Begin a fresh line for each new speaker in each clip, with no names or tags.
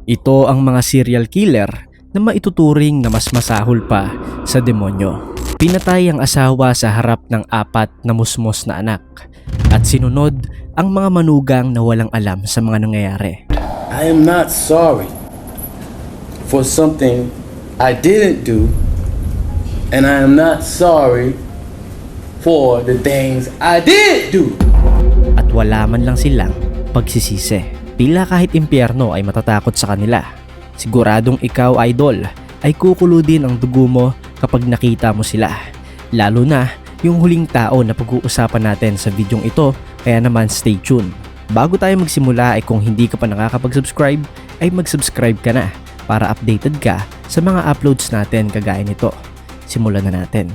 Ito ang mga serial killer na maituturing na mas masahol pa sa demonyo. Pinatay ang asawa sa harap ng 4 na musmos na anak at sinunod ang mga manugang na walang alam sa mga nangyayari.
I am not sorry for something I didn't do, and I am not sorry for the things I did do.
At wala man lang silang pagsisisi. Tila kahit impyerno ay matatakot sa kanila. Siguradong ikaw, idol, ay kukulo din ang dugo mo kapag nakita mo sila. Lalo na yung huling tao na pag-uusapan natin sa videong ito, kaya naman stay tuned. Bago tayo magsimula ay kung hindi ka pa nakakapag-subscribe ay mag-subscribe ka na para updated ka sa mga uploads natin kagaya nito. Simulan na natin.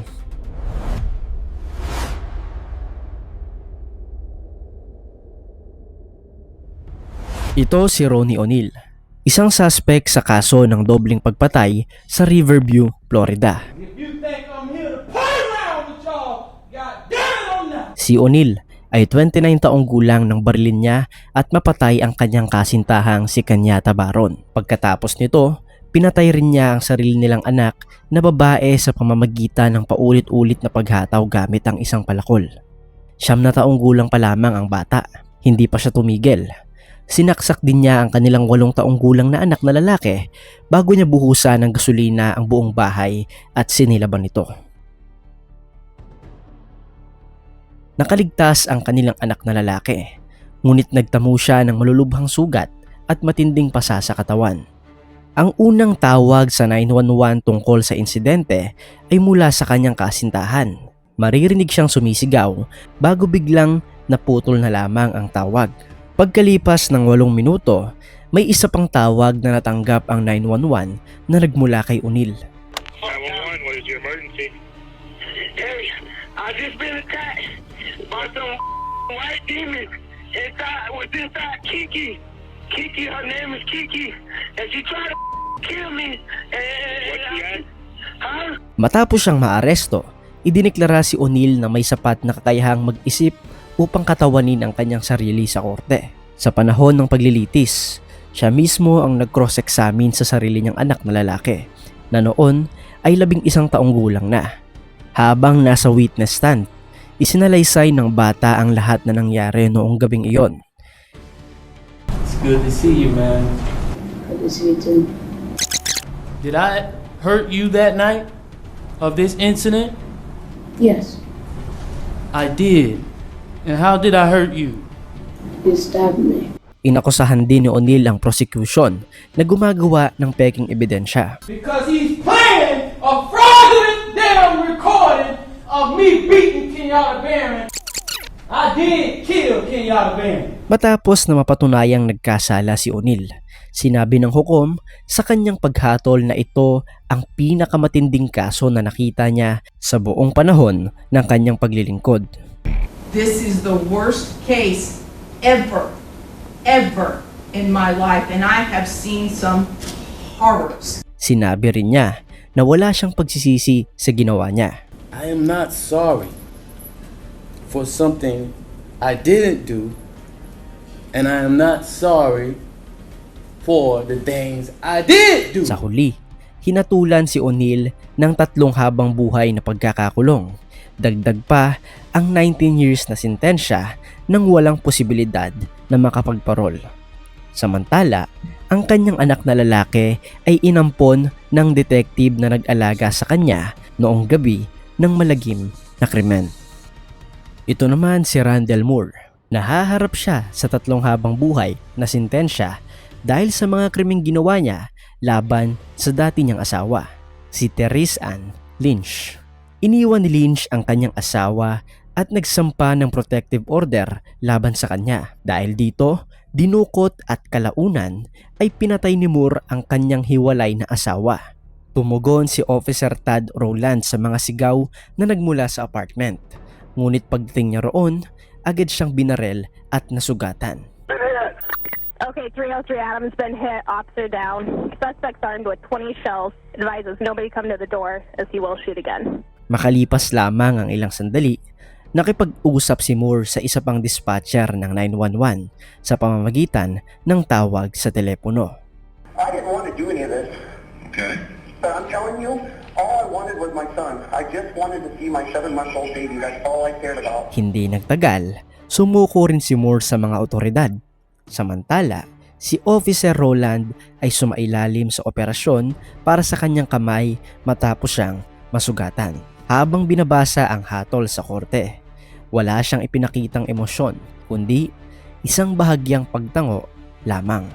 Ito si Ronnie O'Neal, isang suspect sa kaso ng dobleng pagpatay sa Riverview, Florida. Si O'Neal ay 29 taong gulang nang barilin niya at mapatay ang kanyang kasintahang si Kenyatta Baron. Pagkatapos nito, pinatay rin niya ang sarili nilang anak na babae sa pamamagitan ng paulit-ulit na paghataw gamit ang isang palakol. 9 na taong gulang pa lamang ang bata, hindi pa siya tumigil. Sinaksak din niya ang kanilang 8 taong gulang na anak na lalaki bago niya buhusan ng gasolina ang buong bahay at sinilaban ito. Nakaligtas ang kanilang anak na lalaki, ngunit nagtamo siya ng malulubhang sugat at matinding pasa sa katawan. Ang unang tawag sa 911 tungkol sa insidente ay mula sa kanyang kasintahan. Maririnig siyang sumisigaw bago biglang naputol na lamang ang tawag. Pagkalipas ng 8 minuto, may isa pang tawag na natanggap ang 911 na nagmula kay O'Neal.
911, what is your emergency?
Hey, I just been attacked by some white demons inside Kiki. Kiki, her name is Kiki, and she tried to kill me.
What's the ad?
Huh?
Matapos siyang maaresto, idineklara si O'Neal na may sapat na kakayahang mag-isip upang katawanin ang kanyang sarili sa korte. Sa panahon ng paglilitis, siya mismo ang nag-cross-examine sa sarili niyang anak na lalaki na noon ay 11 taong gulang na. Habang nasa witness stand, isinalaysay ng bata ang lahat na nangyari noong gabing iyon.
It's good to see you, man.
Good to see you too.
Did I hurt you that night of this incident?
Yes,
I did. And how did I hurt you?
you stabbed me.
Inakusahan din ni O'Neal ang prosecution na gumagawa ng peking ebidensya.
Because he's playing a fraudulent damn recording of me beating Kenyatta Barron. I did kill Kenyatta Barron.
Matapos na mapatunayang nagkasala si O'Neal, sinabi ng hukom sa kanyang paghatol na ito ang pinakamatinding kaso na nakita niya sa buong panahon ng kanyang paglilingkod.
This is the worst case ever in my life, and I have seen some horrors.
Sinabi rin niya na wala siyang pagsisisi sa ginawa niya.
I am not sorry for something I didn't do, and I am not sorry for the things I did do.
Sa huli, hinatulan si O'Neal ng 3 habang buhay na pagkakakulong. Dagdag pa ang 19 years na sentensya nang walang posibilidad na makapagparol. Samantala, ang kanyang anak na lalaki ay inampon ng detective na nag-alaga sa kanya noong gabi ng malagim na krimen. Ito naman si Randall Moore. Nahaharap siya sa 3 habang buhay na sentensya dahil sa mga krimeng ginawa niya laban sa dati niyang asawa, si Therese Ann Lynch. Iniwan ni Lynch ang kanyang asawa at nagsampa ng protective order laban sa kanya. Dahil dito, dinukot at kalaunan ay pinatay ni Moore ang kanyang hiwalay na asawa. Tumugon si Officer Tad Rowland sa mga sigaw na nagmula sa apartment. Ngunit pagdating niya roon, agad siyang binarel at nasugatan.
Okay, 303 Adams been hit, officer down. Suspect's armed with 20 shells. Advises nobody come to the door as he will shoot again.
Makalipas lamang ang ilang sandali, nakipag-usap si Moore sa isa pang dispatcher ng 911 sa pamamagitan ng tawag sa telepono.
I didn't want to do any of this.
Okay.
But I'm telling you, all I wanted was my son. I just wanted to see my 7-month-old baby. That's all I cared about.
Hindi nagtagal, sumuko rin si Moore sa mga otoridad. Samantala, si Officer Roland ay sumailalim sa operasyon para sa kanyang kamay matapos siyang masugatan. Habang binabasa ang hatol sa korte, wala siyang ipinakitang emosyon, kundi isang bahagyang pagtango lamang.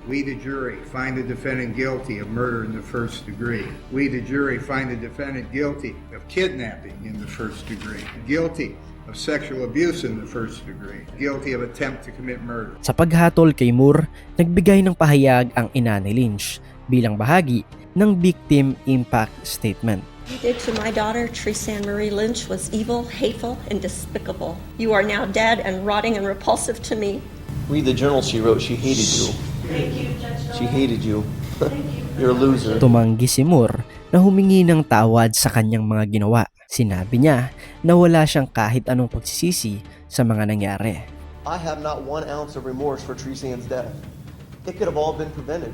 We, the jury, find the defendant guilty of murder in the first degree. We, the jury, find the defendant guilty of kidnapping in the first degree. Guilty of sexual abuse in the first degree. Guilty of attempt to commit murder.
Sa paghatol kay Moore, nagbigay ng pahayag ang ina ni Lynch bilang bahagi ng Victim Impact Statement.
What you did to my daughter, Tresanne Marie Lynch, was evil, hateful, and despicable. You are now dead and rotting and repulsive to me.
Read the journal she wrote. She hated you.
Thank you, Judge.
She hated you. You're a loser.
Tumanggi si Moore na humingi ng tawad sa kanyang mga ginawa. Sinabi niya na wala siyang kahit anong pagsisisi sa mga nangyari.
I have not 1 ounce of remorse for Tresanne's death. It could have all been prevented.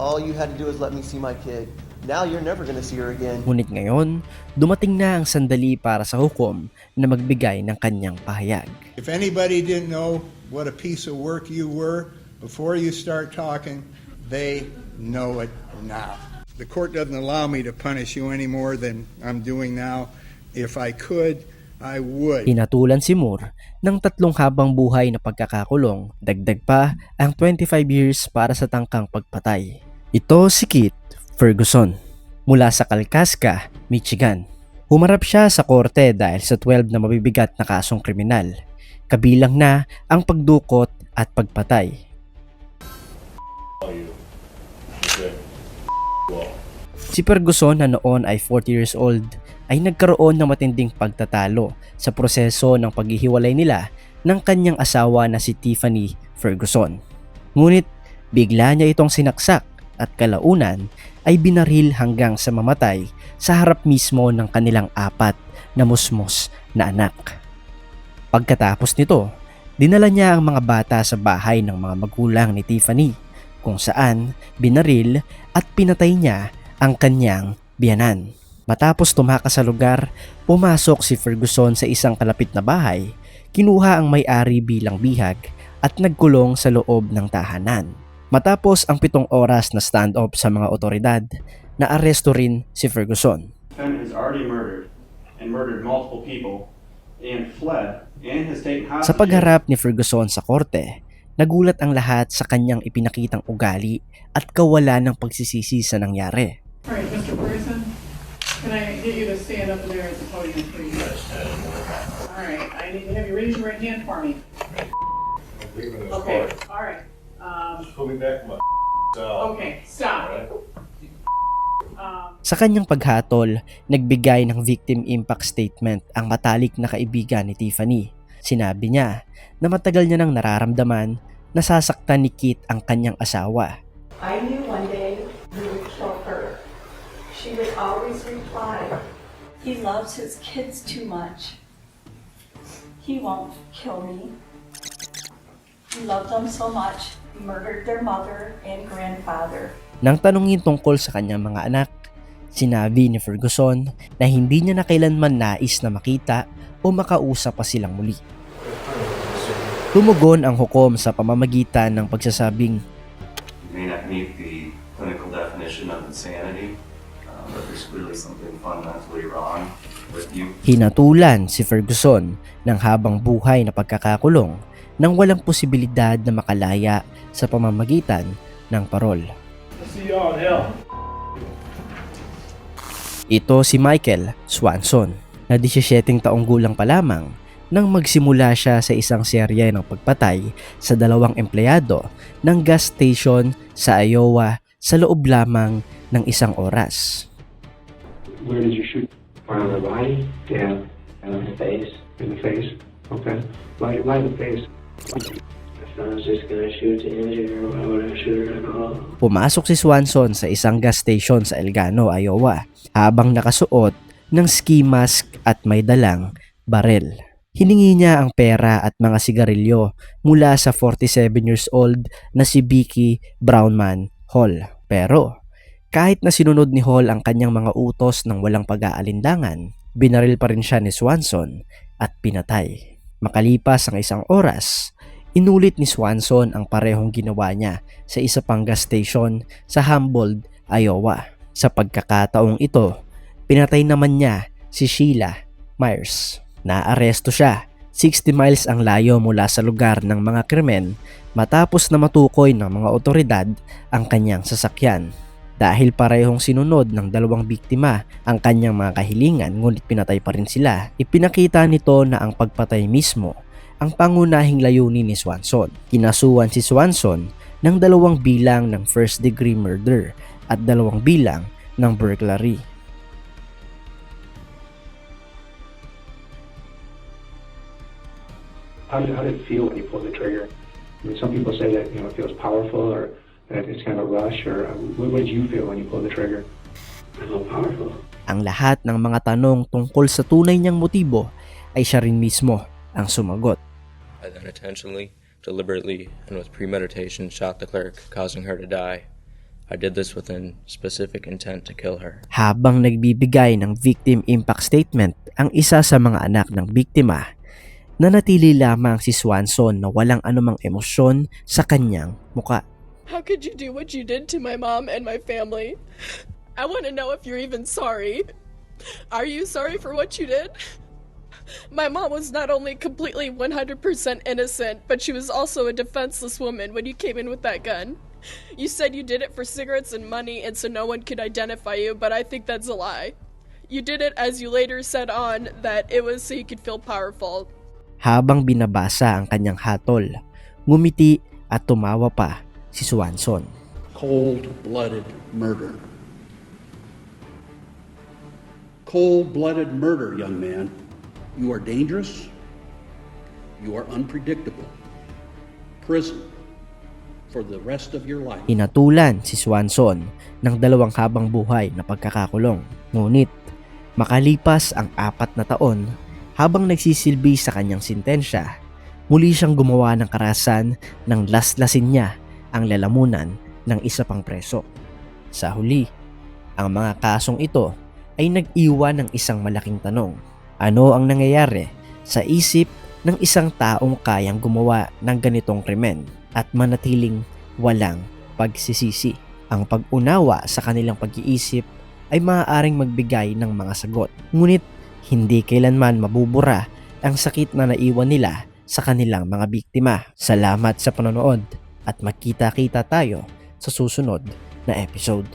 All you had to do is let me see my kid. Now you're never gonna see her again.
Ngunit ngayon, dumating na ang sandali para sa hukom na magbigay ng kanyang pahayag.
If anybody didn't know what a piece of work you were before you start talking, they know it now. The court doesn't allow me to punish you any more than I'm doing now. If I could, I would.
Hinatulan si Moore ng 3 habang buhay na pagkakakulong, dagdag pa ang 25 years para sa tangkang pagpatay. Ito si Keith Ferguson mula sa Kalkaska, Michigan. Humarap siya sa korte dahil sa 12 na mabibigat na kasong kriminal, kabilang na ang pagdukot at pagpatay. Si Ferguson na noon ay 40 years old ay nagkaroon ng matinding pagtatalo sa proseso ng paghihiwalay nila ng kanyang asawa na si Tiffany Ferguson. Ngunit bigla niya itong sinaksak at kalaunan ay binaril hanggang sa mamatay sa harap mismo ng kanilang 4 na musmos na anak. Pagkatapos nito, dinala niya ang mga bata sa bahay ng mga magulang ni Tiffany kung saan binaril at pinatay niya ang kanyang biyanan. Matapos tumakas sa lugar, pumasok si Ferguson sa isang kalapit na bahay, kinuha ang may-ari bilang bihag at nagkulong sa loob ng tahanan. Matapos ang 7 oras na stand-off sa mga otoridad, naaresto rin si Ferguson.
Defendant has already murdered and murdered multiple people and fled and has taken hostages.
Sa pagharap ni Ferguson sa korte, nagulat ang lahat sa kanyang ipinakitang ugali at kawalan ng pagsisisi sa nangyari.
All right, Mr. Ferguson, can I get you to stand up there at the podium, please? All right, I need to have you raise your right hand for me. Okay, all right.
Pull me back my
Okay, stop.
Sa kanyang paghatol, nagbigay ng Victim Impact Statement ang matalik na kaibigan ni Tiffany. Sinabi niya na matagal niya nang nararamdaman na sasaktan ni Keith ang kanyang asawa.
I knew one day you would kill her. She would always reply, "He loves his kids too much. He won't kill me. He loved them so much, he murdered their mother and grandfather."
Nang tanungin tungkol sa kanyang mga anak, sinabi ni Ferguson na hindi niya na kailanman nais na makita o makausap pa silang muli. Tumugon ang hukom sa pamamagitan ng pagsasabing,
"You may not meet the clinical definition of insanity, but there's clearly something fundamentally wrong with you."
Hinatulan si Ferguson ng habang buhay na pagkakakulong nang walang posibilidad na makalaya sa pamamagitan ng parol. Ito si Michael Swanson na 17 taong gulang pa lamang nang magsimula siya sa isang serye ng pagpatay sa 2 empleyado ng gas station sa Iowa sa loob lamang ng 1 oras.
Where did you shoot? On the body? Yeah. In the face. In the face? Okay. Why the face? If I was just gonna shoot to injure her, why would I shoot her at all?
Pumasok si Swanson sa isang gas station sa Elgano, Iowa habang nakasuot ng ski mask at may dalang barel. Hiningi niya ang pera at mga sigarilyo mula sa 47 years old na si Becky Brownman Hall. Pero kahit na sinunod ni Hall ang kanyang mga utos ng walang pag-aalinlangan, binaril pa rin siya ni Swanson at pinatay. Makalipas ang 1 oras, inulit ni Swanson ang parehong ginawa niya sa isa pang gas station sa Humboldt, Iowa. Sa pagkakataong ito, pinatay naman niya si Sheila Myers. Naaresto siya 60 miles ang layo mula sa lugar ng mga krimen matapos na matukoy ng mga otoridad ang kanyang sasakyan. Dahil parehong sinunod ng 2 biktima ang kanyang mga kahilingan ngunit pinatay pa rin sila, ipinakita nito na ang pagpatay mismo ang pangunahing layunin ni Swanson. Kinasuhan si Swanson ng 2 bilang ng first degree murder at 2 bilang ng burglary.
How did it feel when you pulled the trigger? I mean, some people say that, it feels powerful or that it's kind of a rush, or what did you feel when you pulled the trigger? I felt powerful.
Ang lahat ng mga tanong tungkol sa tunay niyang motibo ay siya rin mismo ang sumagot.
I then intentionally, deliberately, and with premeditation shot the clerk, causing her to die. I did this with a specific intent to kill her.
Habang nagbibigay ng victim impact statement ang isa sa mga anak ng biktima, nanatili lamang si Swanson na walang anumang emosyon sa kanyang muka.
How could you do what you did to my mom and my family? I want to know if you're even sorry. Are you sorry for what you did? My mom was not only completely 100% innocent, but she was also a defenseless woman when you came in with that gun. You said you did it for cigarettes and money and so no one could identify you, but I think that's a lie. You did it, as you later said on, that it was so you could feel powerful.
Habang binabasa ang kanyang hatol, ngumiti at tumawa pa si Swanson.
Cold-blooded murder. Cold-blooded murder, young man. You are dangerous. You are unpredictable. Prison for the rest of your life.
Hinatulan si Swanson ng 2 habang buhay na pagkakakulong. Ngunit makalipas ang 4 na taon, habang nagsisilbi sa kanyang sintensya, muli siyang gumawa ng karahasan nang laslasin niya ang lalamunan ng isa pang preso. Sa huli, ang mga kasong ito ay nag-iwan ng isang malaking tanong. Ano ang nangyayari sa isip ng isang taong kayang gumawa ng ganitong krimen at manatiling walang pagsisisi? Ang pag-unawa sa kanilang pag-iisip ay maaaring magbigay ng mga sagot. Ngunit hindi kailanman mabubura ang sakit na naiwan nila sa kanilang mga biktima. Salamat sa panonood at magkita-kita tayo sa susunod na episode.